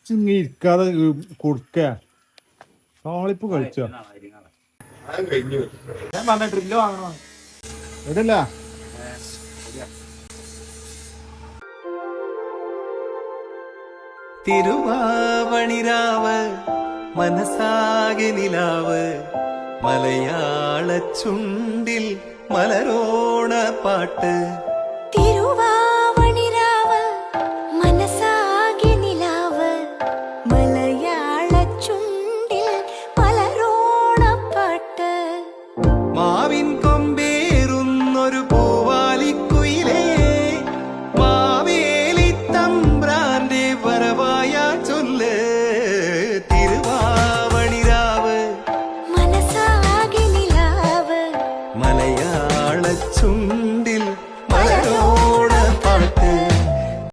ഇരിക്കാതെ കൊടുക്ക കാളിപ്പ് കഴിച്ചോ ഞാൻ പറഞ്ഞ ഡ്രില്ല് വാങ്ങണോ എവിടെയല്ല തിരുവാവണിരാവ് മനസാകെ നിലാവ് മലയാള ചുണ്ടിൽ മലരോണ പാട്ട്